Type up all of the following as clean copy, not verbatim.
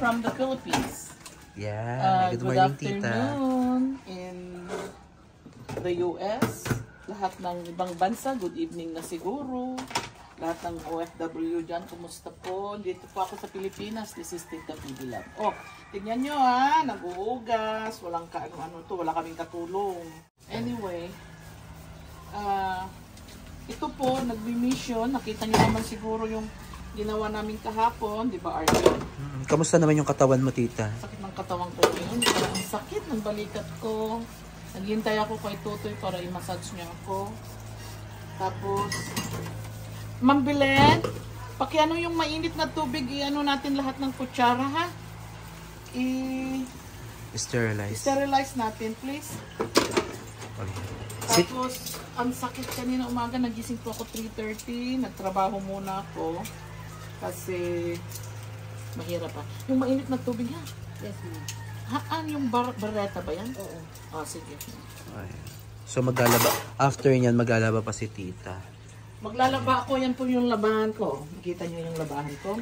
from the Philippines. Yeah, good morning, Good tita. afternoon in the US. Lahat ng ibang bansa, good evening na siguro. Lahat ng OFW dyan, kumusta po? Dito po ako sa Pilipinas. This is Tita PB Lab. Oh, tignan nyo ha, nag-uugas. Walang ano to, wala kaming katulong. Anyway, ito po, nagbi-mission. Nakita nyo naman siguro yung ginawa namin kahapon, di ba, Archie? Kamusta naman yung katawan mo, tita? Sakit ng katawan ko ngayon. Ang sakit ng balikat ko. Naghintay ako kay Tutoy para i-massage niya ako. Tapos, Ma'am Belen, pakiano yung mainit na tubig, i-ano natin lahat ng kutsara, ha? Sterilize natin, please. Okay. Tapos, ang sakit kanina umaga, nagising po ako 3:30, nagtrabaho muna ako kasi mahirap pa. Yung mainit na tubig, ha? Yes, ma'am. Haan, yung barreta ba yan? Oo. Ah, sige. Ayan. So maglalaba, after niyan maglalaba pa si tita. Maglalaba ako, yan po yung labahan ko. Nakita niyo yung labahan ko?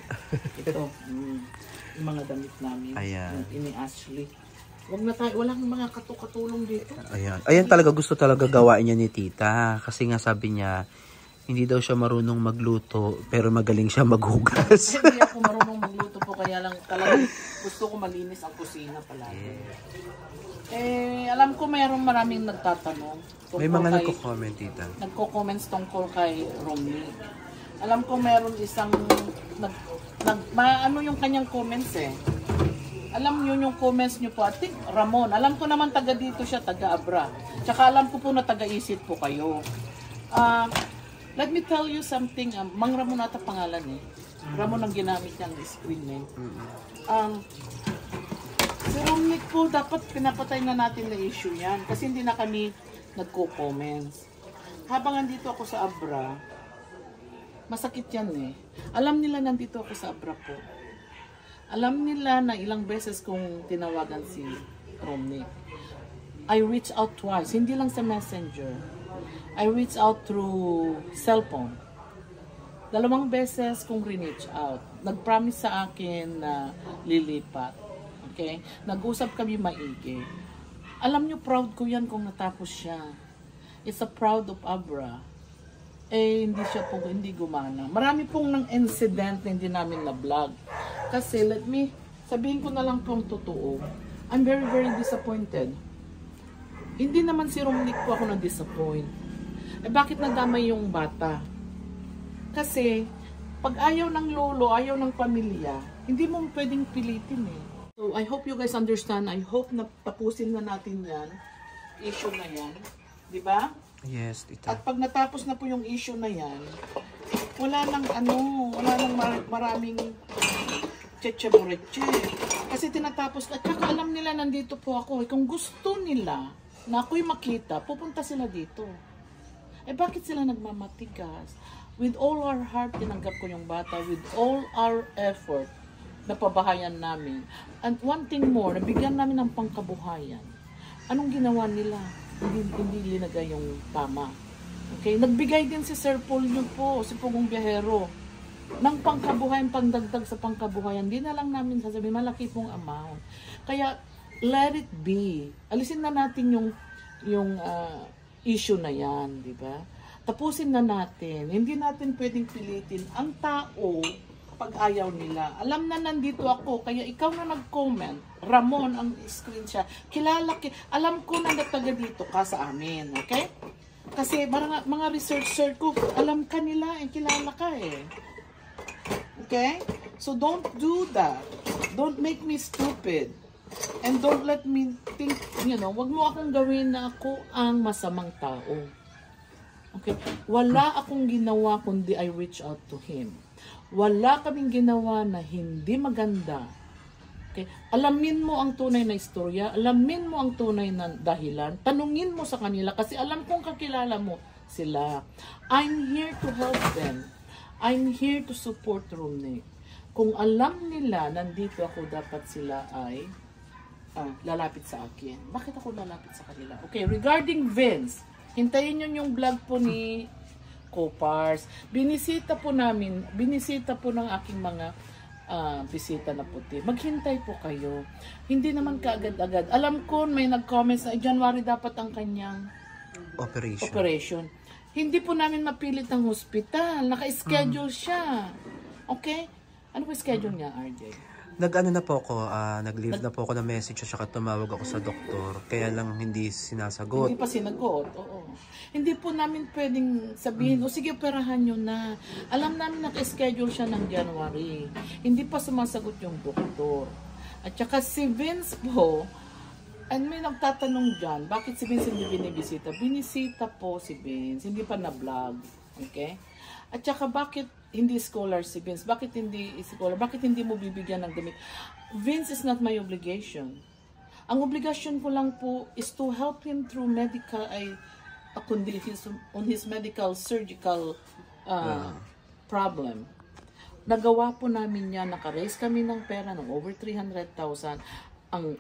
Ito, yung mga damit namin. Ayan. Ini Ashley. Wag na tayo, walang mga katulong dito. Ayan. Ayan talaga gusto talaga gawain niya ni tita. Kasi nga sabi niya, hindi daw siya marunong magluto, pero magaling siya maghugas. Hindi ako marunong magluto po, kaya lang talagang gusto ko malinis ang kusina palagi. Alam ko maraming nagtatanong. May mga nagko-comment, tita. Nagko-comments tungkol kay Romney. Alam ko meron isang, ano yung kanyang comments eh. Alam niyo yung comments niyo po, I think Ramon. Alam ko naman taga dito siya, taga Abra. Tsaka alam ko po na taga Isit po kayo. Let me tell you something. Mang Ramon ata pangalan eh. Ramon ang ginamit niyang screen name. Si Romney po, dapat pinapatay na natin na issue yan. Kasi hindi na kami nagko-comments. Habang nandito ako sa Abra, masakit yan eh. Alam nila nandito ako sa Abra po. Alam nila na ilang beses kong tinawagan si Romney. I reached out twice, hindi lang sa messenger. I reached out through cellphone. 2 beses kong re-reach out. Nag-promise sa akin na lilipat. Okay? Nag-usap kami maigi. Alam nyo, proud ko yan kung natapos siya. It's a proud of Abra. Hindi siya po, hindi gumana. Marami pong ng incident na hindi namin na-vlog. Kasi sabihin ko na lang pong totoo. I'm very, very disappointed. Hindi naman si Romney po ako na-disappoint. Bakit nadamay yung bata? Kasi, pag ayaw ng lolo, ayaw ng pamilya, hindi mo pwedeng pilitin eh. So, I hope you guys understand. I hope na tapusin na natin yan. Issue na yan. Diba? Yes, tita. At pag natapos na po yung issue na yan, wala nang maraming cheche-boreche. Kasi tinatapos na, tsaka alam nila nandito po ako. Kung gusto nila na ako'y makita, pupunta sila dito. Bakit sila nagmamatigas? With all our heart, tinanggap ko yung bata. With all our effort, napabahayan namin. And one thing more, nabigyan namin ng pangkabuhayan. Anong ginawa nila? Hindi linagay yung tama. Okay? Nagbigay din si Sir Paul nyo po, si Pugong Biyahero, ng pangkabuhayan, pandagdag sa pangkabuhayan. Hindi na lang namin sasabihin, malaki pong amount. Kaya, let it be. Alisin na natin yung issue na yan, di ba? Tapusin na natin. Hindi natin pwedeng pilitin ang tao pag ayaw nila. Alam na nandito ako, kaya ikaw na nag-comment, Ramon ang screen siya, alam ko na nataga dito ka sa amin, okay? Kasi mga researcher ko, alam ka nila, kilala ka eh. Okay? So don't do that. Don't make me stupid. And don't let me think, wag mo akong gawin na ako ang masamang tao. Okay? Wala akong ginawa kundi I reach out to him. Wala kaming ginawa na hindi maganda. Okay? Alamin mo ang tunay na istorya, alamin mo ang tunay na dahilan, tanungin mo sa kanila kasi alam kong kakilala mo sila. I'm here to help them. I'm here to support Romney. Kung alam nila nandito ako, dapat sila ay lalapit sa akin. Bakit ako lalapit sa kanila? Okay, regarding Vince, hintayin nyo yung vlog po ni Kopars. Binisita po ng aking mga bisita na puti. Maghintay po kayo. Hindi naman kaagad-agad. Alam ko may nag-comments na January dapat ang kanyang operation. Hindi po namin mapilit ang hospital. Naka-schedule siya. Okay? Ano po schedule niya, RJ? Nag-ano na po ako, nag-leave na po ako ng message at saka tumawag ako sa doktor. Kaya lang hindi sinasagot. Hindi pa sinagot, oo. Hindi po namin pwedeng sabihin, o sige, operahan nyo na. Alam namin naka-schedule siya ng January. Hindi pa sumasagot yung doktor. At saka si Vince po, may nagtatanong dyan, bakit si Vince hindi binibisita? Binisita po si Vince, hindi pa na-vlog. Okay? At saka bakit hindi scholar si Vince? Bakit hindi scholar? Bakit hindi mo bibigyan ng damit? Vince is not my obligation. Ang obligasyon ko lang po is to help him through medical, on his medical, surgical problem. Nagawa po namin yan. Naka-raise kami ng pera ng over 300,000.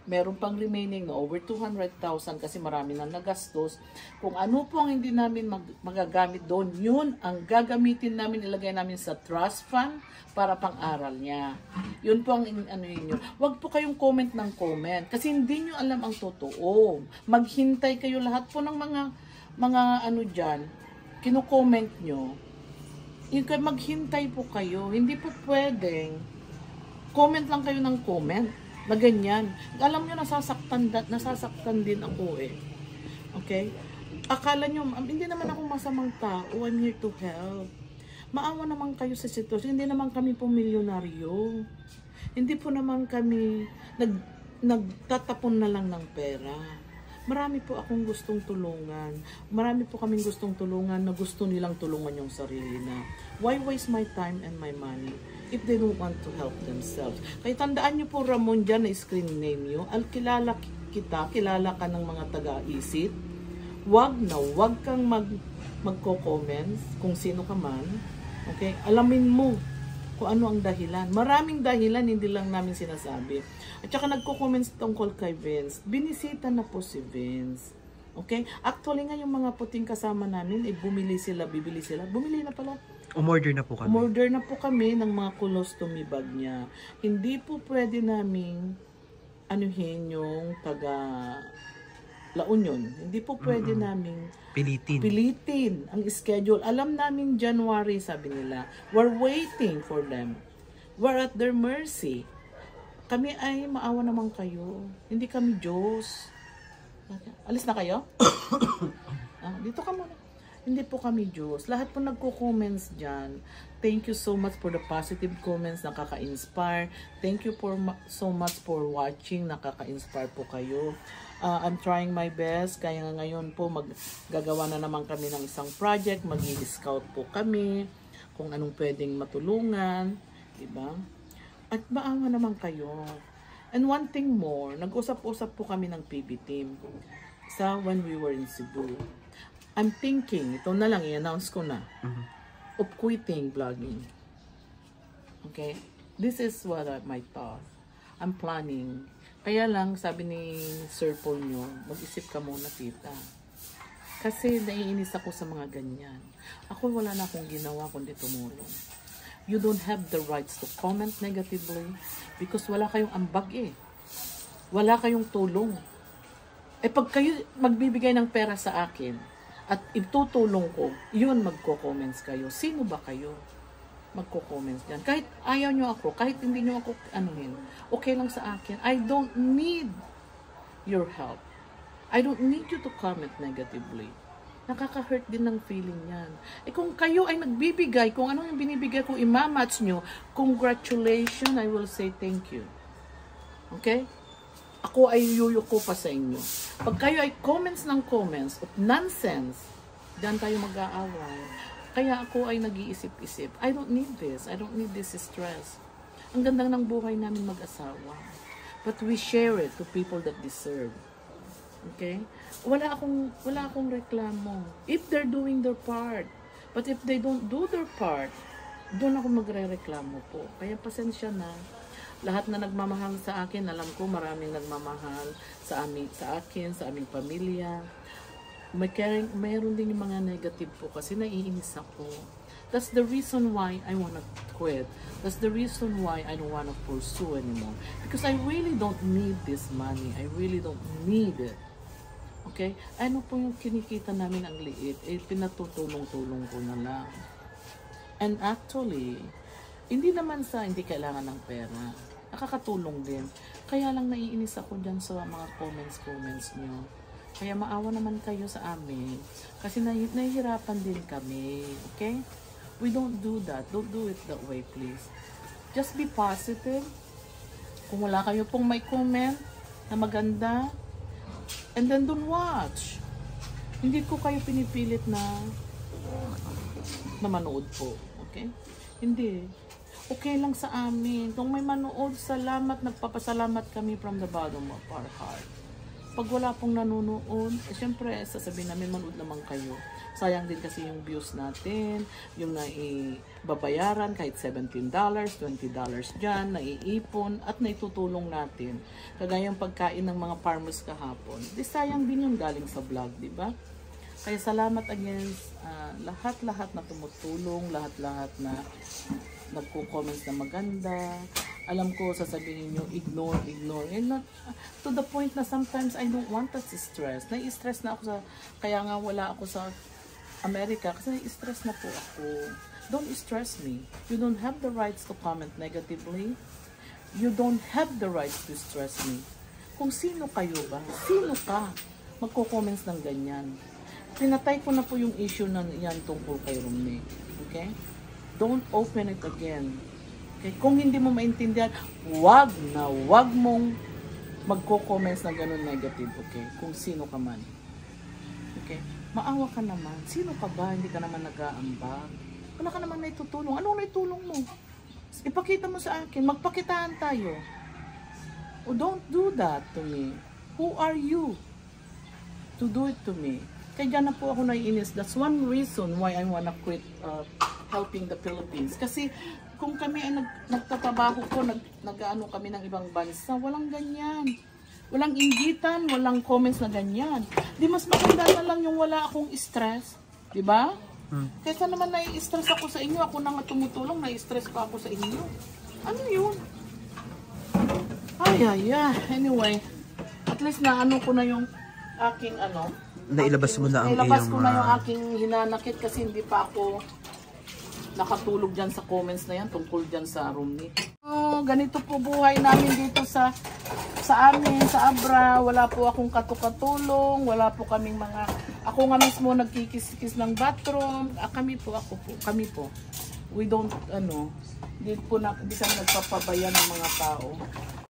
Meron pang remaining na over 200,000 kasi marami na nagastos. Kung ano po ang hindi namin magagamit doon, yun ang gagamitin namin, ilagay namin sa trust fund para pang-aral niya. Yun po ang ano yun. Huwag po kayong comment ng comment kasi hindi nyo alam ang totoo. Maghintay kayo lahat po ng mga ano dyan, kino-comment nyo. Maghintay po kayo. Hindi po pwedeng comment lang kayo ng comment na ganyan. Alam nyo, nasasaktan din ako eh. Okay? Akala nyo, hindi naman ako masamang tao. I'm here to help. Maawa naman kayo sa sitwasyon. Hindi naman kami po milyonaryo. Hindi po naman kami nagtatapon na lang ng pera. Marami po akong gustong tulungan. Marami po kaming gustong tulungan na gusto nilang tulungan yung sarili na. Why waste my time and my money if they don't want to help themselves? Kaya tandaan nyo po, Ramon, dyan na screen name nyo. Kilala kita, kilala ka ng mga taga-isip. Wag kang magko-comments kung sino ka man. Okay? Alamin mo kung ano ang dahilan. Maraming dahilan, hindi lang namin sinasabi. At saka nagko-comments tungkol kay Vince. Binisita na po si Vince. Okay? Actually nga yung mga puting kasama namin, bibili sila. Bumili na pala. Umorder na po kami. Umorder na po kami ng mga colostomy bag niya. Hindi po pwede naming anuhin yung taga La Union. Hindi po pwede naming pilitin ang schedule. Alam namin January, sabi nila. We're waiting for them. We're at their mercy. Kami ay maawa naman kayo. Hindi kami Diyos. Alis na kayo? Dito ka muna. Hindi po kami Diyos. Lahat po nagko-comments dyan. Thank you so much for the positive comments. Nakaka-inspire. Thank you so much for watching. Nakaka-inspire po kayo. I'm trying my best. Kaya nga ngayon po gagawa na naman kami ng isang project. Mag-i-scout po kami kung anong pwedeng matulungan. Diba? At maawa naman kayo. And one thing more, nag-usap-usap po kami ng PB team when we were in Cebu. I'm thinking, ito na lang, i-announce ko na, of quitting vlogging. Okay? This is what my thought. I'm planning. Kaya lang, sabi ni Sir Paul nyo, mag-isip ka muna, tita. Kasi naiinis ako sa mga ganyan. Ako wala na akong ginawa kundi tumulong. You don't have the rights to comment negatively because wala kayong ambag eh. Wala kayong tulong. Pag kayo magbibigay ng pera sa akin, at itutulong ko, yun magko-comments kayo. Sino ba kayo? Magko-comments dyan. Kahit ayaw nyo ako, kahit hindi nyo ako anuhin, okay lang sa akin. I don't need your help. I don't need you to comment negatively. Nakaka-hurt din ng feeling yan. Kung kayo ay nagbibigay, kung ano yung binibigay ko, imamatch nyo, congratulations, I will say thank you. Okay? Ako ay yuyuko pa sa inyo. Pag kayo ay comments ng comments of nonsense, diyan tayo mag-aaway. Kaya ako ay nag-iisip-isip. I don't need this. I don't need this stress. Ang ganda ng buhay namin mag-asawa. But we share it to people that deserve. Okay? Wala akong reklamo. If they're doing their part. But if they don't do their part, doon ako magre-reklamo po. Kaya pasensya na. Lahat na nagmamahal sa akin, alam ko maraming nagmamahal sa akin, sa aming pamilya. Mayroon din yung mga negative po kasi naiinis ako. That's the reason why I want to quit. That's the reason why I don't want to pursue anymore. Because I really don't need this money. I really don't need it. Okay? Ano po yung kinikita namin ang liit? Eh, pinatutulong-tulong ko na lang. And actually, hindi naman sa hindi kailangan ng pera. Nakakatulong din. Kaya lang naiinis ako dyan sa mga comments nyo. Kaya maawa naman kayo sa amin. Kasi nahihirapan din kami. Okay? We don't do that. Don't do it that way, please. Just be positive. Kung wala kayo pong may comment na maganda, and then don't watch. Hindi ko kayo pinipilit na manood po. Okay? Hindi. Okay lang sa amin. Kung may manood, salamat. Nagpapasalamat kami from the bottom of our heart. Pag wala pong nanonood, syempre, sasabihin namin, manood naman kayo. Sayang din kasi yung views natin, yung naibabayaran, kahit $17, $20 dyan, naiipon, at naitutulong natin. Kagaya yung pagkain ng mga farmers kahapon. Di sayang din yung galing sa vlog, di ba? Kaya salamat again, lahat-lahat na tumutulong, lahat-lahat na nagko-comments na maganda. Alam ko, sasabihin nyo, ignore. And not, to the point na sometimes I don't want that stress. Nai-stress na ako kaya nga wala ako sa Amerika kasi nai-stress na po ako. Don't stress me. You don't have the rights to comment negatively. You don't have the rights to stress me. Kung sino kayo ba? Sino ka? Magko-comments ng ganyan. Pinatay ko na po yung issue na yan tungkol kay Romney. Okay? Don't open it again. Okay? Kung hindi mo maintindihan, wag mong magko-comments na ganun negative. Okay? Kung sino ka man. Okay? Maawa ka naman. Sino ka ba? Hindi ka naman nag-aambag. Wala ka naman naitutulong. Anong naitulong mo? Ipakita mo sa akin. Magpakitaan tayo. Oh, don't do that to me. Who are you to do it to me? Kaya dyan na po ako naiinis. That's one reason why I wanna quit helping the Philippines. Kasi kung kami ay nagtatrabaho ko, nag-ano kami ng ibang bansa, walang ganyan. Walang inggitan, walang comments na ganyan. Di mas maganda na lang yung wala akong stress. Di ba? Kaysa naman nai-stress ako sa inyo, ako na nga tumutulong, nai-stress pa ako sa inyo. Ano yun? Ay. Anyway, at least na ano ko na yung aking ano. Nailabas mo na ang nailabas ko na yung aking hinanakit kasi hindi pa ako nakatulog dyan sa comments na yan tungkol dyan sa Romney. Ganito po buhay namin dito sa amin, sa Abra. Wala po akong katukatulong, wala po kaming mga, ako nga mismo nagkikis-kis ng bathroom. Kami po. We don't, hindi kami nagpapabayan ng mga tao.